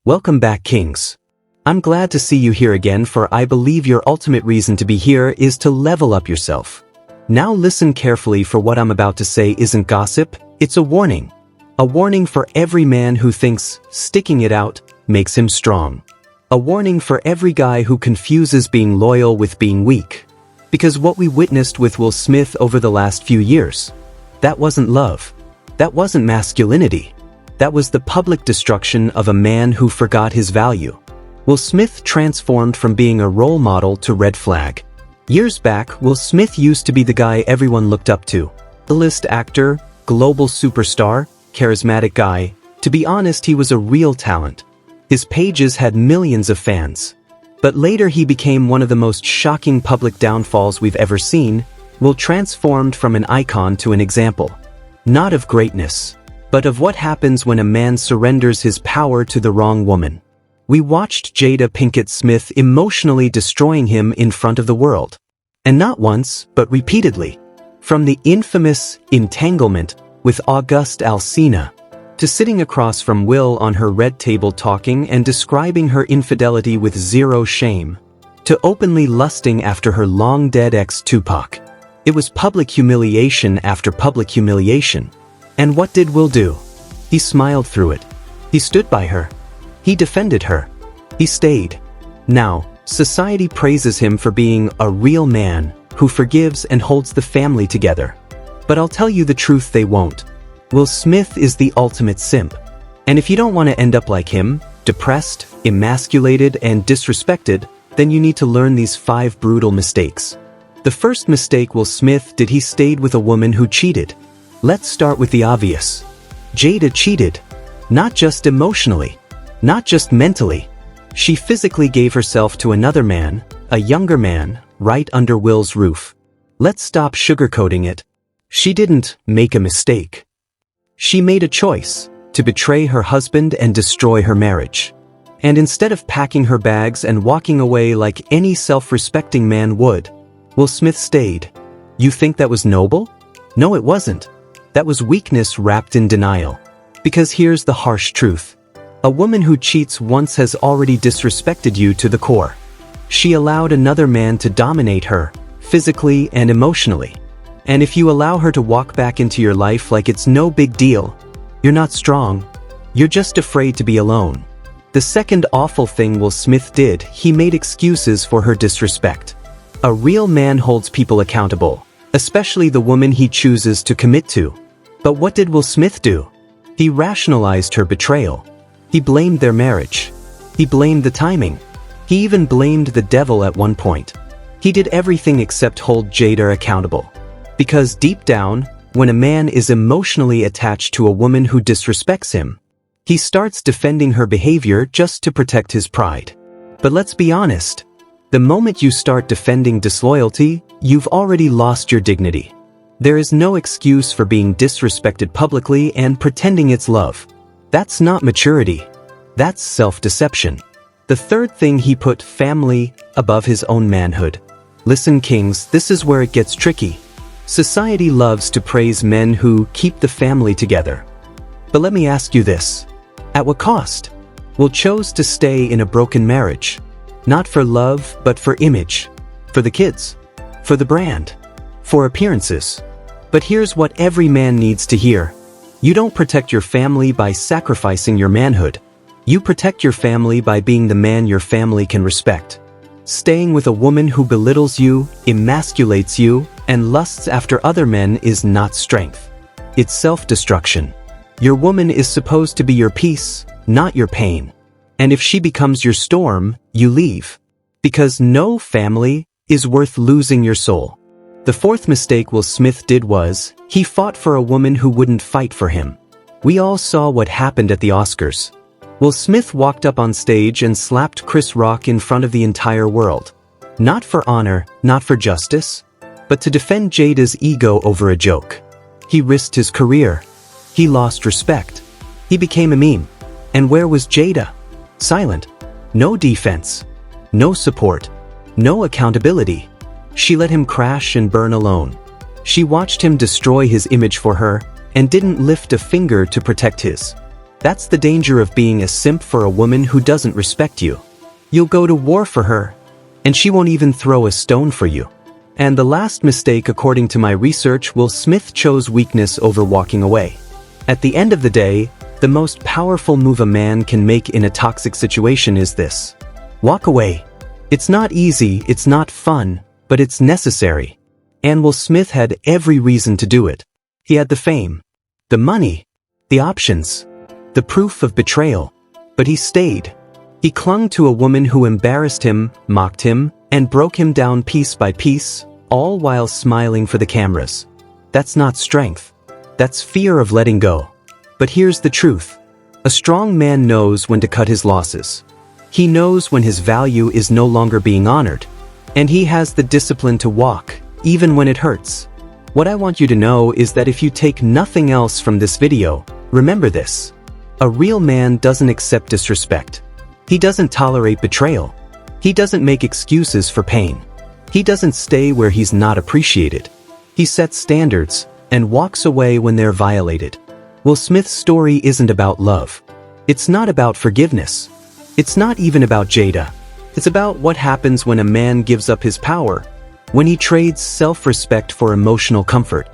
Welcome back, Kings. I'm glad to see you here again, for I believe your ultimate reason to be here is to level up yourself. Now listen carefully, for what I'm about to say isn't gossip, it's a warning. A warning for every man who thinks sticking it out makes him strong. A warning for every guy who confuses being loyal with being weak. Because what we witnessed with Will Smith over the last few years, that wasn't love. That wasn't masculinity. That was the public destruction of a man who forgot his value. Will Smith transformed from being a role model to red flag. Years back, Will Smith used to be the guy everyone looked up to. A-list actor, global superstar, charismatic guy. To be honest, he was a real talent. His pages had millions of fans. But later he became one of the most shocking public downfalls we've ever seen. Will transformed from an icon to an example. Not of greatness, but of what happens when a man surrenders his power to the wrong woman. We watched Jada Pinkett Smith emotionally destroying him in front of the world. And not once, but repeatedly. From the infamous entanglement with August Alsina, to sitting across from Will on her red table talking and describing her infidelity with zero shame, to openly lusting after her long-dead ex Tupac. It was public humiliation after public humiliation. And what did Will do? He smiled through it. He stood by her. He defended her. He stayed. Now, society praises him for being a real man who forgives and holds the family together. But I'll tell you the truth, they won't. Will Smith is the ultimate simp. And if you don't want to end up like him, depressed, emasculated, and disrespected, then you need to learn these 5 brutal mistakes. The first mistake Will Smith did: he stayed with a woman who cheated. Let's start with the obvious. Jada cheated. Not just emotionally. Not just mentally. She physically gave herself to another man, a younger man, right under Will's roof. Let's stop sugarcoating it. She didn't make a mistake. She made a choice to betray her husband and destroy her marriage. And instead of packing her bags and walking away like any self-respecting man would, Will Smith stayed. You think that was noble? No, it wasn't. That was weakness wrapped in denial. Because here's the harsh truth. A woman who cheats once has already disrespected you to the core. She allowed another man to dominate her, physically and emotionally. And if you allow her to walk back into your life like it's no big deal, you're not strong. You're just afraid to be alone. The second awful thing Will Smith did: he made excuses for her disrespect. A real man holds people accountable, especially the woman he chooses to commit to. But what did Will Smith do? He rationalized her betrayal. He blamed their marriage. He blamed the timing. He even blamed the devil at one point. He did everything except hold Jada accountable. Because deep down, when a man is emotionally attached to a woman who disrespects him, he starts defending her behavior just to protect his pride. But let's be honest. The moment you start defending disloyalty, you've already lost your dignity. There is no excuse for being disrespected publicly and pretending it's love. That's not maturity. That's self-deception. The third thing: he put family above his own manhood. Listen, Kings, this is where it gets tricky. Society loves to praise men who keep the family together. But let me ask you this. At what cost? Will chose to stay in a broken marriage. Not for love, but for image. For the kids. For the brand. For appearances. But here's what every man needs to hear. You don't protect your family by sacrificing your manhood. You protect your family by being the man your family can respect. Staying with a woman who belittles you, emasculates you, and lusts after other men is not strength. It's self-destruction. Your woman is supposed to be your peace, not your pain. And if she becomes your storm, you leave. Because no family is worth losing your soul. The fourth mistake Will Smith did was, he fought for a woman who wouldn't fight for him. We all saw what happened at the Oscars. Will Smith walked up on stage and slapped Chris Rock in front of the entire world. Not for honor, not for justice, but to defend Jada's ego over a joke. He risked his career. He lost respect. He became a meme. And where was Jada? Silent. No defense. No support. No accountability. She let him crash and burn alone. She watched him destroy his image for her and didn't lift a finger to protect his. That's the danger of being a simp for a woman who doesn't respect you. You'll go to war for her, and she won't even throw a stone for you. And the last mistake, according to my research, Will Smith chose weakness over walking away. At the end of the day, the most powerful move a man can make in a toxic situation is this: walk away. It's not easy, it's not fun, but it's necessary. And Will Smith had every reason to do it. He had the fame, the money, the options, the proof of betrayal. But he stayed. He clung to a woman who embarrassed him, mocked him, and broke him down piece by piece, all while smiling for the cameras. That's not strength. That's fear of letting go. But here's the truth. A strong man knows when to cut his losses. He knows when his value is no longer being honored. And he has the discipline to walk, even when it hurts. What I want you to know is that if you take nothing else from this video, remember this. A real man doesn't accept disrespect. He doesn't tolerate betrayal. He doesn't make excuses for pain. He doesn't stay where he's not appreciated. He sets standards and walks away when they're violated. Will Smith's story isn't about love. It's not about forgiveness. It's not even about Jada. It's about what happens when a man gives up his power, when he trades self-respect for emotional comfort,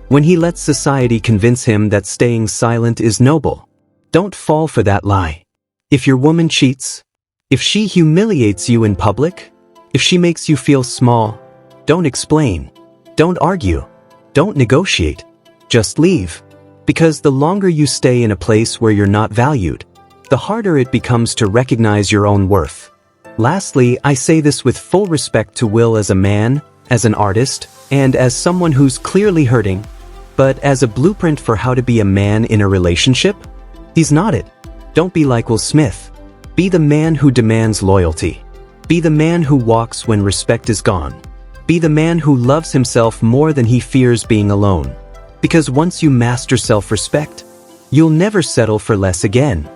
when he lets society convince him that staying silent is noble. Don't fall for that lie. If your woman cheats, if she humiliates you in public, if she makes you feel small, don't explain, don't argue, don't negotiate, just leave. Because the longer you stay in a place where you're not valued, the harder it becomes to recognize your own worth. Lastly, I say this with full respect to Will as a man, as an artist, and as someone who's clearly hurting, but as a blueprint for how to be a man in a relationship, he's not it. Don't be like Will Smith. Be the man who demands loyalty. Be the man who walks when respect is gone. Be the man who loves himself more than he fears being alone. Because once you master self-respect, you'll never settle for less again.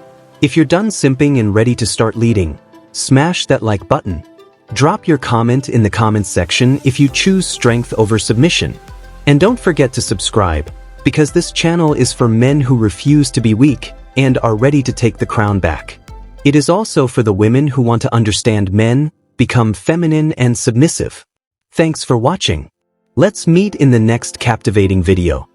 If you're done simping and ready to start leading, smash that like button. Drop your comment in the comments section if you choose strength over submission. And don't forget to subscribe, because this channel is for men who refuse to be weak and are ready to take the crown back. It is also for the women who want to understand men, become feminine and submissive. Thanks for watching. Let's meet in the next captivating video.